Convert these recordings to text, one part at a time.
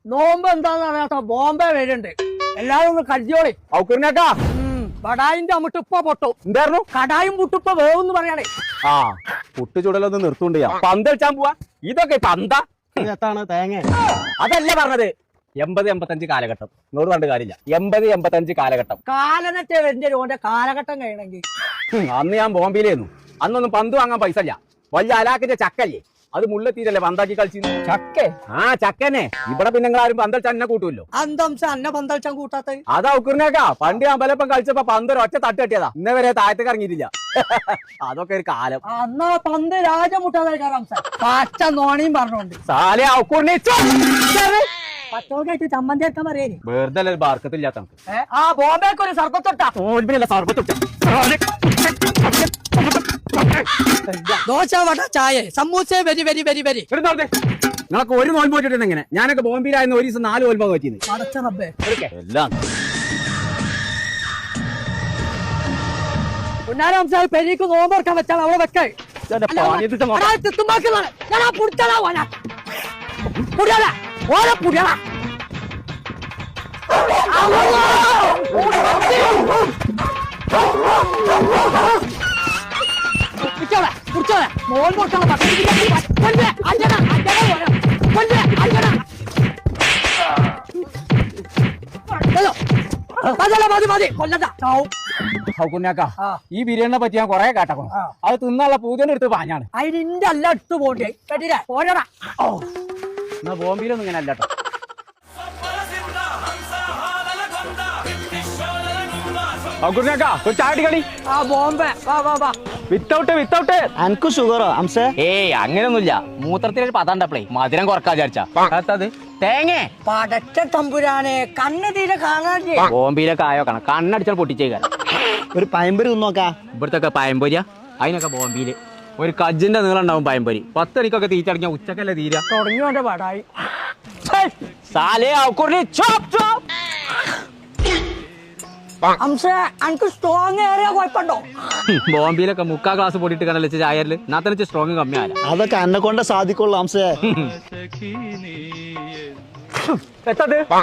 നോമ്പ് എന്താന്ന് അറിയാത്ത ബോംബെ വരുന്നുണ്ട്. എല്ലാരും ഒന്ന് കടിയോളി. കടായിന്റെ അമ്മിട്ട് ഇപ്പൊ പൊട്ടും. എന്തായിരുന്നു കടായും പുട്ടിപ്പ വേവെന്ന് പറയാണേ. ആ പുട്ട് ചുടലൊന്ന് നിർത്തുണ്ട് പന്തളിച്ചാൻ പോവാ. ഇതൊക്കെ പന്ത തേങ്ങ അതല്ലേ പറഞ്ഞത്. 80-85 കാലഘട്ടം നോട് കണ്ട് കാര്യമില്ല. 80-85 കാലഘട്ടം കാലനറ്റെ വരുന്ന ഓന്റെ കാലഘട്ടം കഴിയണമെങ്കിൽ. അന്ന് ഞാൻ ബോംബെയിലായിരുന്നു. അന്നൊന്നും പന്ത് വാങ്ങാൻ പൈസ ഇല്ല. വലിയ അലാക്കിന്റെ ചക്കല്ലേ, അത് മുള്ളെത്തിയിട്ടല്ലേ പന്താക്കി കളിച്ചു. ചക്കേ? ആ ചക്കനെ. ഇവിടെ പിന്നെ നിങ്ങൾ ആരും പന്തളിച്ചാൻ എന്നെ കൂട്ടുമല്ലോ. അന്തംശ അന്നെ പന്തളിച്ചാൻ കൂട്ടാത്ത അതാ ഉക്കുറിനേക്കാ. പണ്ട് അമ്പലപ്പം കളിച്ചപ്പോ പന്ത് ഒറ്റ തട്ട് കെട്ടിയതാ. ഇന്നേ വരെ താഴത്തേക്ക് ഇറങ്ങിയിട്ടില്ല. അതൊക്കെ ഒരു കാലം. അന്നാ പന്ത് രാജമുട്ടാതെ പച്ച നോണിയും പറഞ്ഞോണ്ട് സാലെ പത്തോക്കായിട്ട് ചമ്മന്തി എടുക്കാൻ പറയേ. വെറുതെ ബാർക്കത്തില്ലാത്ത ആ ബോംബെക്ക് ഒരു സർബത്തൊട്ടാ. ദോശ വട ചായ samosa very very very very. നിങ്ങളൊക്കെ ഒരു നോൽമ്പ് വെച്ചിട്ടുണ്ട് എങ്ങനെ? ഞാനൊക്കെ ബോംബെയിലായിരുന്നു. ഒരു ദിവസം 4 നോൽമ്പ് വെച്ചിരുന്നു. എല്ലാം പുന്നാരം പെരിക്ക് നോമ്പറക്കാൻ വെച്ചാൽ അവിടെ വെക്കേ. ഈ ബിരിയാണിനെ പറ്റി ഞാൻ കൊറേ കേട്ടോ. അത് തിന്നുള്ള പൂജന്റെ അടുത്ത് പാഞ്ഞാണ്. അതിന്റെ അല്ല ഇട്ട് പോണ്ടേ കേട്ടില്ലേ? പോരടാ. എന്നാ ബോംബെയിലൊന്നും ഇങ്ങനെ അല്ലട്ടോ. ചാടിക്കളി ആ ബോംബെ വിത്തൗട്ട് അനക്ക് ഷുഗറോ അംസേ? ഏയ് അങ്ങനെയൊന്നുമില്ല. മൂത്രത്തിലൊരു പതാണ്ടപ്പളേ മധുരം കുറക്കാ വിചാരിച്ചത്. തേങ്ങ പടച്ച തമ്പുരാനെ കണ്ണ് തീരെ കാണാൻ. ബോംബെയിലൊക്കെ ആയോ കാണാം. കണ്ണടിച്ചാൽ പൊട്ടിച്ചേക്കാൻ. ഒരു പയമ്പൊരി തിന്നോക്കാ. ഇവിടത്തൊക്കെ പയമ്പൊരിയാ. അതിനൊക്കെ ബോംബെയില് ഒരു കജ്ജിന്റെ നീളം ഉണ്ടാവും പയമ്പൊരി. 10 മണിക്കൊക്കെ തീറ്റടങ്ങിയ ഉച്ചക്കല്ലേ തീര. തുടങ്ങിയോന്റെ പാടായി. സ്ട്രോങ് ഏറിയ കുഴപ്പമുണ്ടോ? ബോംബെയിലൊക്കെ 3/4 ഗ്ലാസ് പൊടിയിട്ട് കണ്ടല്ലേ ചായരില്. എന്നാ സ്ട്രോങ് കമ്മിയാല. അതൊക്കെ എന്നെ കൊണ്ട് സാധിക്കുള്ളൂ അംസേ.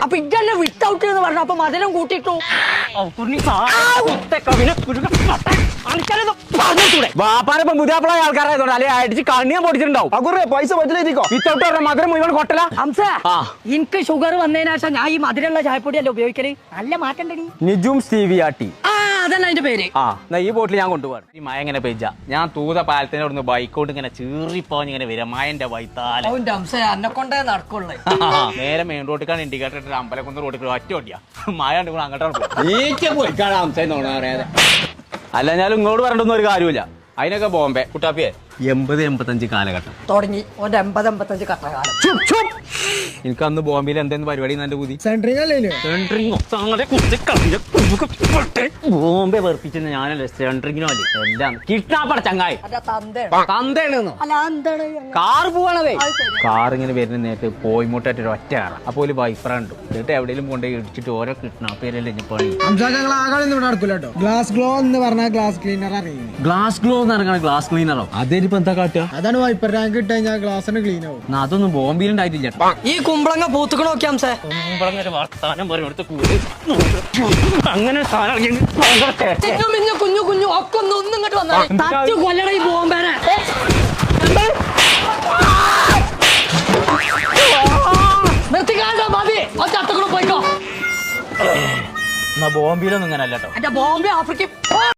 അപ്പൊ ഇതല്ലേ വിത്തൗട്ട് എന്ന് പറഞ്ഞു. അപ്പൊ മധുരം കൂട്ടിട്ടു. വാപ്പാനിപ്പോ പുതിയാപ്പിള ആൾക്കാരായതുകൊണ്ട് അല്ലെ അടിച്ച് കണ്ണിയാൻ പൊടിച്ചിട്ടുണ്ടാവും. പൈസ പറ്റില്ലേക്കോ? വിത്തൗട്ട് മധുരം മുഴുവൻ കൊട്ടല. എനിക്ക് ഷുഗർ വന്നതിന് ശേഷം ഞാൻ ഈ മധുരമുള്ള ചായപ്പൊടി അല്ലേ ഉപയോഗിക്കല്. നല്ല മാറ്റം നിജും സ്റ്റീവിയ ടീ. അതല്ല അതിന്റെ പേര്. ഈ ബോട്ടിൽ ഞാൻ കൊണ്ടുപോകാം. ഈ മഴ ഇങ്ങനെ പെയ്ജ. ഞാൻ തൂത പാലത്തിന്റെ അവിടുന്ന് ബൈക്കോട്ട് ഇങ്ങനെ ചീറിപ്പോഞ്ഞ് ഇങ്ങനെ വരാം. മഴന്റെ വൈത്താല എന്നെ കൊണ്ടേ നടക്കുള്ളൂ. നേരെ മെയിൻ റോഡിക്കാണ് ഇൻഡിക്കേറ്റർ ഇട്ട് അമ്പലക്കുന്ന് റോഡിൽ ഒറ്റ ഓടിയാ. മഴ ഉണ്ട് അങ്ങോട്ടാണ് പറയാതെ. അല്ല ഞാൻ ഇങ്ങോട്ട് പറഞ്ഞൊന്നും ഒരു കാര്യമില്ല. അതിനൊക്കെ ബോംബെ കുട്ടാപ്പിയെ 80-85 കാലഘട്ടം തുടങ്ങി. 80-85 കട്ടകാലം. എനിക്ക് അന്ന് ബോംബെയിൽ എന്തെങ്കിലും പരിപാടി എന്റെ പുതിയ ബോംബെ വെറുപ്പിച്ചെന്ന് ഞാനല്ലേ സെൻട്രിങ്ങിനോ അല്ലേ എല്ലാം കിട്ടാപ്പട ചങ്ങായി തന്തേണെന്നോ. കാർ പോവാണതേ. കാർ ഇങ്ങനെ വരുന്ന നേരത്തെ പോയിമുട്ടായിട്ട് ഒരു ഒറ്റ കാറാണ്. അപ്പൊ ഒരു വൈഫറ ഉണ്ട്. എന്നിട്ട് എവിടെയെങ്കിലും കൊണ്ടുപോയി ഇടിച്ചിട്ട് ഓരോ കിട്ടണപ്പേരല്ലേ പണി. ഗ്ലാസ് ഗ്ലോ എന്ന് പറഞ്ഞാൽ ഗ്ലാസ് ക്ലീനർ അറിയുന്നു. ഗ്ലാസ് ഗ്ലോ എന്ന് പറഞ്ഞാൽ ഗ്ലാസ് ക്ലീനറോ? അതേനിപ്പോ എന്താ കാട്ടുക? അതാണ് വൈപ്പർ ടാങ്ക് ഇട്ട് കഴിഞ്ഞാൽ ഗ്ലാസ്സിന് ക്ലീൻ ആവും. അതൊന്നും ബോംബെയിൽ ഉണ്ടായിട്ടില്ല. ഈ കുമ്പളങ്ങ പൂത്തുക്കണ നോക്കിയാ വർത്താനം അങ്ങനെ കുഞ്ഞു കുഞ്ഞു ഒക്കെ ഒന്നും ഇങ്ങോട്ട് വന്നാൽ കൊല്ലട ഈ ബോംബേനെ. നിർത്തിക്കാണ്ട മതി. ചത്തക്കൂടെ പോയിക്കോ. ബോംബെയിലൊന്നും ഇങ്ങനെ അല്ലട്ടോ. എന്റെ ബോംബെ ആഫ്രിക്ക